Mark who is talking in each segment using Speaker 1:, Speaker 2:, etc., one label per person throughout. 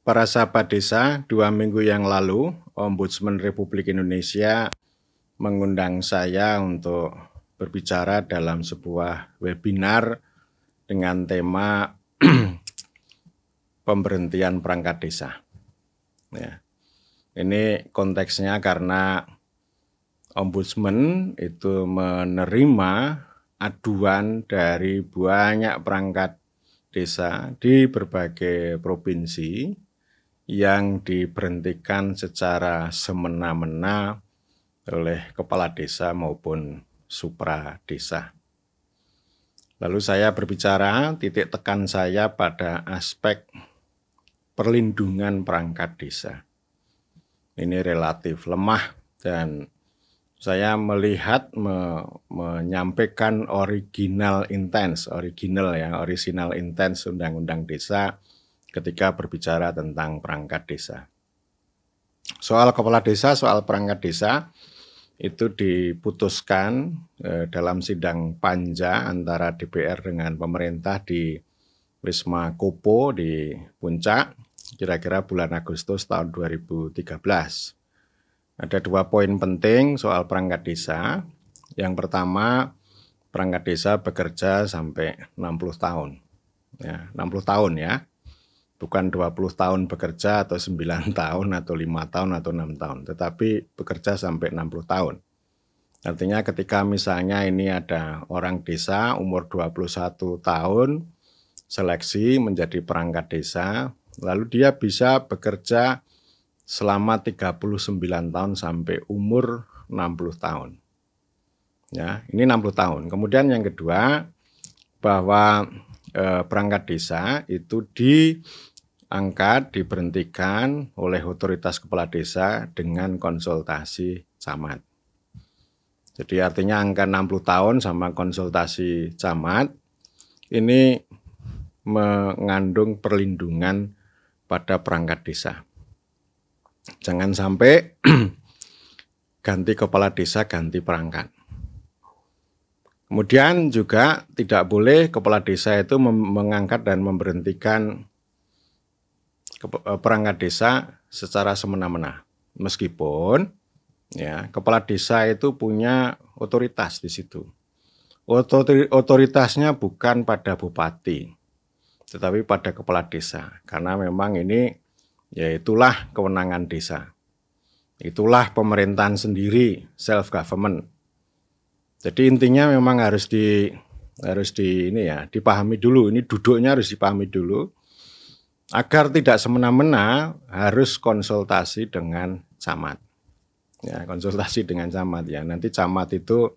Speaker 1: Para sahabat desa, 2 minggu yang lalu, Ombudsman Republik Indonesia mengundang saya untuk berbicara dalam sebuah webinar dengan tema pemberhentian perangkat desa. Ya. Ini konteksnya karena Ombudsman itu menerima aduan dari banyak perangkat desa di berbagai provinsi yang diberhentikan secara semena-mena oleh kepala desa maupun supra desa. Lalu saya berbicara, titik tekan saya pada aspek perlindungan perangkat desa. Ini relatif lemah dan saya melihat menyampaikan original intens Undang-Undang Desa ketika berbicara tentang perangkat desa. Soal kepala desa, soal perangkat desa itu diputuskan dalam sidang panja antara DPR dengan pemerintah di Wisma Kopo di Puncak, kira-kira bulan Agustus tahun 2013. Ada 2 poin penting soal perangkat desa. Yang pertama, perangkat desa bekerja sampai 60 tahun. Ya, 60 tahun ya. Bukan 20 tahun bekerja atau 9 tahun atau 5 tahun atau 6 tahun, tetapi bekerja sampai 60 tahun. Artinya ketika misalnya ini ada orang desa umur 21 tahun, seleksi menjadi perangkat desa, lalu dia bisa bekerja selama 39 tahun sampai umur 60 tahun. Ya, ini 60 tahun. Kemudian yang kedua, bahwa perangkat desa itu diangkat, diberhentikan oleh otoritas kepala desa dengan konsultasi camat. Jadi artinya angka 60 tahun sama konsultasi camat ini mengandung perlindungan pada perangkat desa. Jangan sampai ganti kepala desa, ganti perangkat. Kemudian juga tidak boleh kepala desa itu mengangkat dan memberhentikan perangkat desa secara semena-mena. Meskipun ya, kepala desa itu punya otoritas di situ. Otoritasnya bukan pada bupati, tetapi pada kepala desa. Karena memang ini ya itulah kewenangan desa. Itulah pemerintahan sendiri, self government. Jadi intinya memang harus dipahami dulu. Ini duduknya harus dipahami dulu. Agar tidak semena-mena harus konsultasi dengan camat. Ya, konsultasi dengan camat ya. Nanti camat itu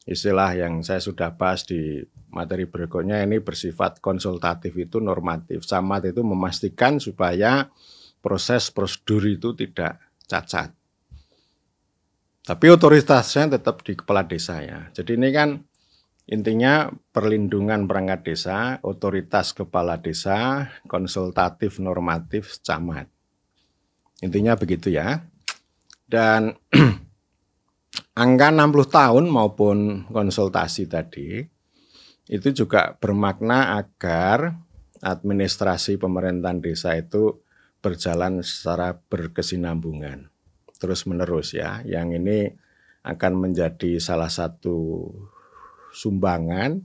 Speaker 1: istilah yang saya sudah bahas di materi berikutnya, ini bersifat konsultatif, itu normatif. Camat itu memastikan supaya proses prosedur itu tidak cacat. Tapi otoritasnya tetap di kepala desa ya. Jadi ini kan intinya perlindungan perangkat desa, otoritas kepala desa, konsultatif normatif camat. Intinya begitu ya. Dan angka 60 tahun maupun konsultasi tadi itu juga bermakna agar administrasi pemerintahan desa itu berjalan secara berkesinambungan terus menerus ya. Yang ini akan menjadi salah satu sumbangan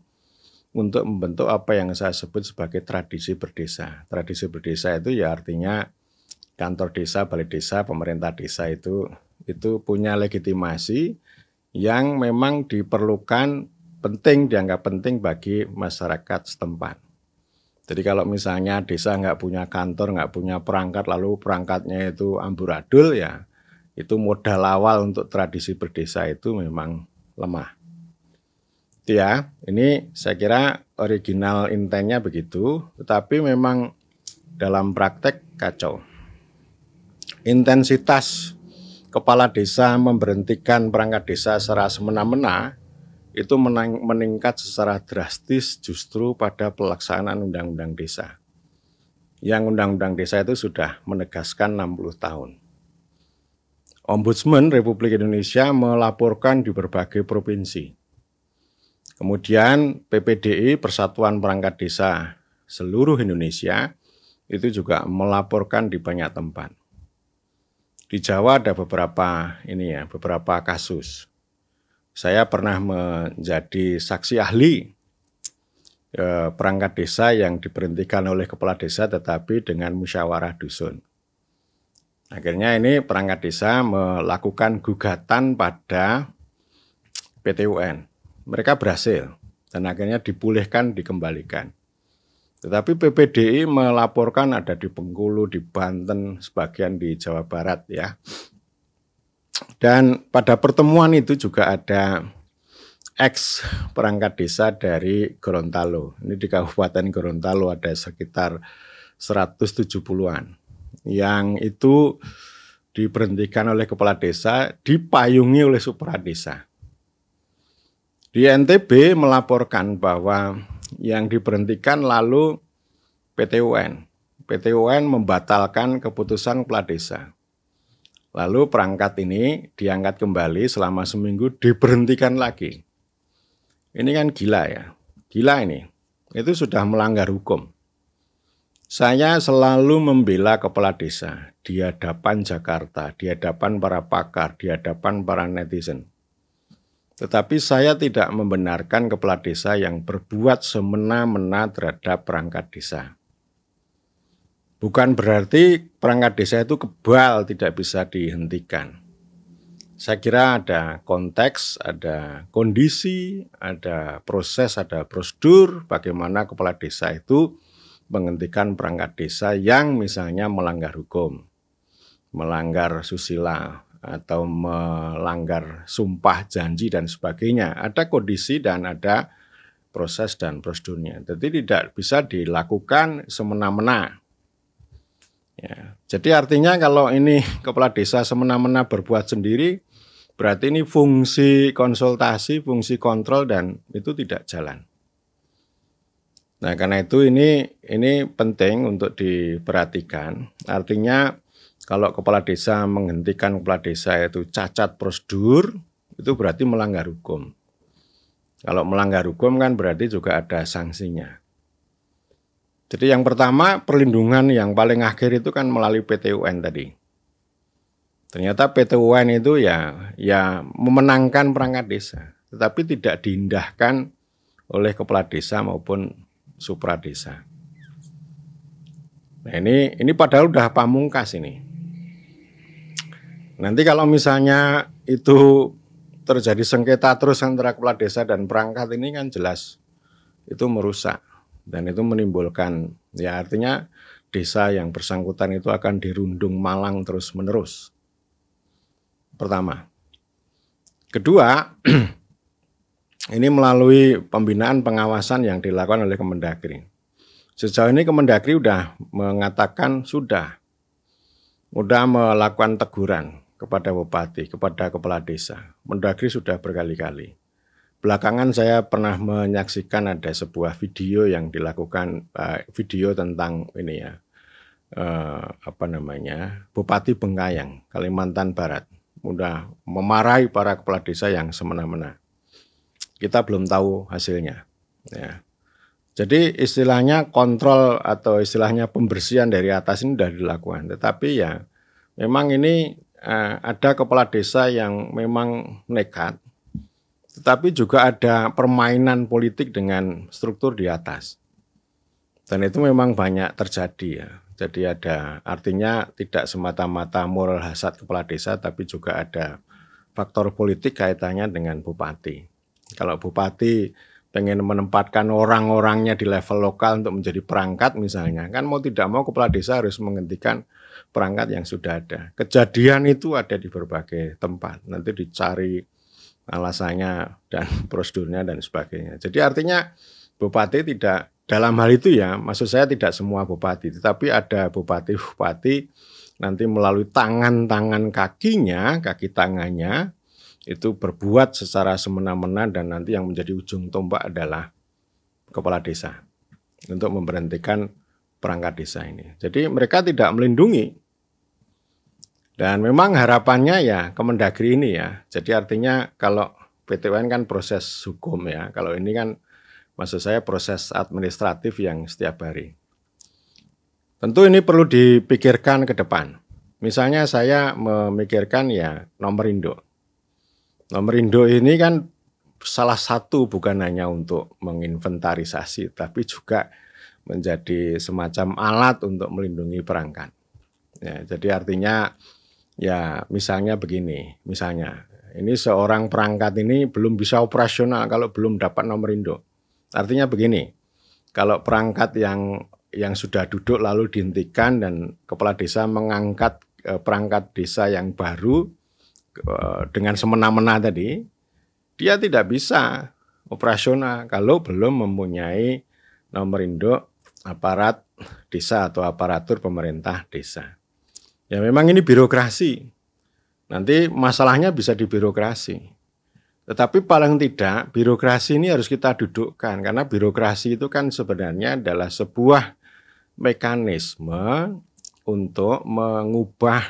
Speaker 1: untuk membentuk apa yang saya sebut sebagai tradisi berdesa. Tradisi berdesa itu ya artinya kantor desa, balai desa, pemerintah desa itu punya legitimasi yang memang diperlukan, dianggap penting bagi masyarakat setempat. Jadi kalau misalnya desa nggak punya kantor, nggak punya perangkat, lalu perangkatnya itu amburadul ya, itu modal awal untuk tradisi berdesa itu memang lemah. Itu ya, ini saya kira original intennya begitu, tetapi memang dalam praktek kacau. Intensitas kepala desa memberhentikan perangkat desa secara semena-mena itu meningkat secara drastis justru pada pelaksanaan Undang-Undang Desa. Yang Undang-Undang Desa itu sudah menegaskan 60 tahun. Ombudsman Republik Indonesia melaporkan di berbagai provinsi. Kemudian PPDI, Persatuan Perangkat Desa seluruh Indonesia, itu juga melaporkan di banyak tempat. Di Jawa ada beberapa kasus. Saya pernah menjadi saksi ahli perangkat desa yang diberhentikan oleh kepala desa tetapi dengan musyawarah dusun. Akhirnya ini perangkat desa melakukan gugatan pada PT UN. Mereka berhasil dan akhirnya dipulihkan, dikembalikan. Tetapi PPDI melaporkan ada di Bengkulu, di Banten, sebagian di Jawa Barat ya. Dan pada pertemuan itu juga ada ex perangkat desa dari Gorontalo. Ini di Kabupaten Gorontalo ada sekitar 170-an. Yang itu diberhentikan oleh kepala desa, dipayungi oleh supradesa. Di NTB melaporkan bahwa yang diberhentikan lalu PT UN. PT UN membatalkan keputusan kepala desa. Lalu perangkat ini diangkat kembali selama seminggu, diberhentikan lagi. Ini kan gila ya, gila ini. Itu sudah melanggar hukum. Saya selalu membela kepala desa di hadapan Jakarta, di hadapan para pakar, di hadapan para netizen. Tetapi saya tidak membenarkan kepala desa yang berbuat semena-mena terhadap perangkat desa. Bukan berarti perangkat desa itu kebal, tidak bisa dihentikan. Saya kira ada konteks, ada kondisi, ada proses, ada prosedur bagaimana kepala desa itu menghentikan perangkat desa yang misalnya melanggar hukum, melanggar susila, atau melanggar sumpah janji dan sebagainya. Ada kondisi dan ada proses dan prosedurnya. Jadi tidak bisa dilakukan semena-mena. Ya, jadi artinya kalau ini kepala desa semena-mena berbuat sendiri, berarti ini fungsi konsultasi, fungsi kontrol dan itu tidak jalan. Nah, karena itu ini penting untuk diperhatikan. Artinya kalau kepala desa menghentikan kepala desa itu cacat prosedur, itu berarti melanggar hukum. Kalau melanggar hukum kan berarti juga ada sanksinya. Jadi yang pertama perlindungan yang paling akhir itu kan melalui PT UN tadi. Ternyata PT UN itu ya memenangkan perangkat desa, tetapi tidak diindahkan oleh kepala desa maupun supradesa. Nah ini padahal udah pamungkas ini. Nanti kalau misalnya itu terjadi sengketa terus antara kepala desa dan perangkat ini kan jelas itu merusak. Dan itu menimbulkan, ya artinya desa yang bersangkutan itu akan dirundung malang terus-menerus. Pertama. Kedua, ini melalui pembinaan pengawasan yang dilakukan oleh Kemendagri. Sejauh ini Kemendagri sudah mengatakan sudah melakukan teguran kepada bupati, kepada kepala desa. Mendagri sudah berkali-kali. Belakangan saya pernah menyaksikan ada sebuah video yang dilakukan, video tentang ini ya, Bupati Bengkayang, Kalimantan Barat, udah memarahi para kepala desa yang semena-mena. Kita belum tahu hasilnya. Ya. Jadi istilahnya kontrol atau istilahnya pembersihan dari atas ini sudah dilakukan. Tetapi ya memang ini ada kepala desa yang memang nekat. Tetapi juga ada permainan politik dengan struktur di atas. Dan itu memang banyak terjadi ya. Jadi ada artinya tidak semata-mata moral hasad kepala desa, tapi juga ada faktor politik kaitannya dengan bupati. Kalau bupati pengen menempatkan orang-orangnya di level lokal untuk menjadi perangkat misalnya, kan mau tidak mau kepala desa harus menghentikan perangkat yang sudah ada. Kejadian itu ada di berbagai tempat, nanti dicari alasannya dan prosedurnya dan sebagainya. Jadi artinya bupati tidak, dalam hal itu ya, maksud saya tidak semua bupati, tetapi ada bupati-bupati nanti melalui tangan-tangan kakinya, kaki tangannya, itu berbuat secara semena-mena dan nanti yang menjadi ujung tombak adalah kepala desa untuk memberhentikan perangkat desa ini. Jadi mereka tidak melindungi. Dan memang harapannya ya Kemendagri ini ya. Jadi artinya kalau PT UN kan proses hukum ya. Kalau ini kan maksud saya proses administratif yang setiap hari. Tentu ini perlu dipikirkan ke depan. Misalnya saya memikirkan ya nomor induk. Nomor induk ini kan salah satu bukan hanya untuk menginventarisasi, tapi juga menjadi semacam alat untuk melindungi perangkat. Ya, jadi artinya ya misalnya begini, misalnya ini seorang perangkat ini belum bisa operasional kalau belum dapat nomor induk. Artinya begini, kalau perangkat yang sudah duduk lalu dihentikan dan kepala desa mengangkat perangkat desa yang baru dengan semena-mena tadi, dia tidak bisa operasional kalau belum mempunyai nomor induk aparat desa atau aparatur pemerintah desa. Ya memang ini birokrasi. Nanti masalahnya bisa di birokrasi. Tetapi paling tidak birokrasi ini harus kita dudukkan karena birokrasi itu kan sebenarnya adalah sebuah mekanisme untuk mengubah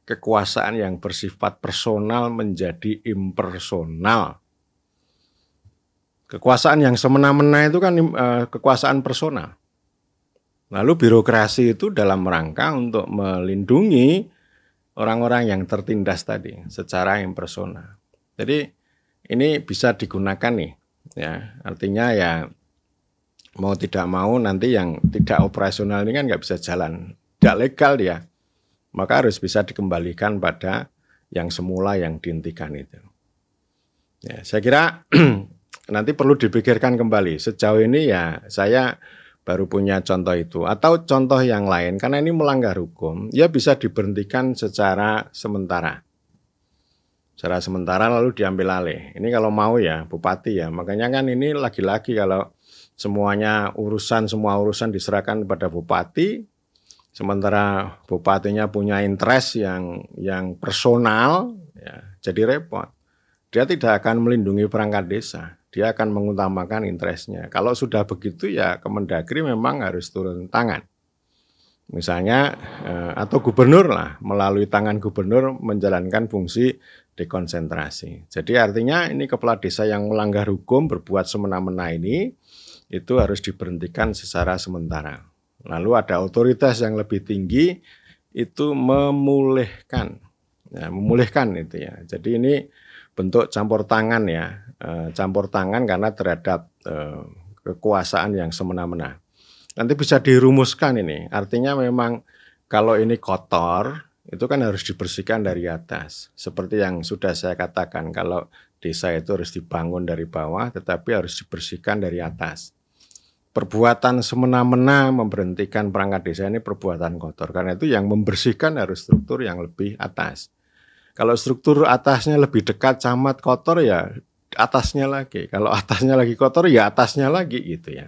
Speaker 1: kekuasaan yang bersifat personal menjadi impersonal. Kekuasaan yang semena-mena itu kan kekuasaan personal. Lalu birokrasi itu dalam rangka untuk melindungi orang-orang yang tertindas tadi secara impersonal. Jadi ini bisa digunakan nih, ya artinya ya mau tidak mau nanti yang tidak operasional ini kan nggak bisa jalan, tidak legal dia, maka harus bisa dikembalikan pada yang semula yang dihentikan itu. Ya, saya kira nanti perlu dipikirkan kembali. Sejauh ini ya saya baru punya contoh itu atau contoh yang lain karena ini melanggar hukum, ya bisa diberhentikan secara sementara. Secara sementara lalu diambil alih. Ini kalau mau ya bupati ya, makanya kan ini lagi-lagi kalau semua urusan diserahkan kepada bupati, sementara bupatinya punya interest yang personal, ya, jadi repot. Dia tidak akan melindungi perangkat desa, dia akan mengutamakan interestnya. Kalau sudah begitu ya Kemendagri memang harus turun tangan. Misalnya atau gubernur lah, melalui tangan gubernur menjalankan fungsi dekonsentrasi. Jadi artinya ini kepala desa yang melanggar hukum berbuat semena-mena ini itu harus diberhentikan secara sementara. Lalu ada otoritas yang lebih tinggi itu memulihkan itu ya. Jadi ini bentuk campur tangan ya, campur tangan karena terhadap kekuasaan yang semena-mena. Nanti bisa dirumuskan ini, artinya memang kalau ini kotor itu kan harus dibersihkan dari atas. Seperti yang sudah saya katakan, kalau desa itu harus dibangun dari bawah tetapi harus dibersihkan dari atas. Perbuatan semena-mena memberhentikan perangkat desa ini perbuatan kotor. Karena itu yang membersihkan harus struktur yang lebih atas. Kalau struktur atasnya lebih dekat camat kotor ya atasnya lagi. Kalau atasnya lagi kotor ya atasnya lagi gitu ya.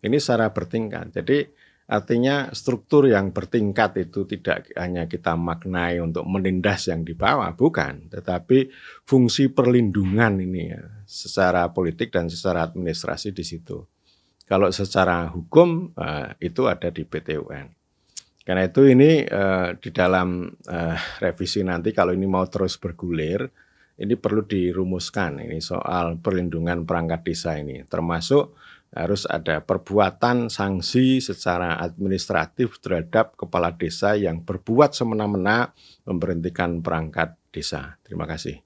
Speaker 1: Ini secara bertingkat. Jadi artinya struktur yang bertingkat itu tidak hanya kita maknai untuk menindas yang di bawah, bukan. Tetapi fungsi perlindungan ini ya, secara politik dan secara administrasi di situ. Kalau secara hukum itu ada di PT UN. Karena itu ini di dalam revisi nanti kalau ini mau terus bergulir, ini perlu dirumuskan ini soal perlindungan perangkat desa ini. Termasuk harus ada perbuatan sanksi secara administratif terhadap kepala desa yang berbuat semena-mena memberhentikan perangkat desa. Terima kasih.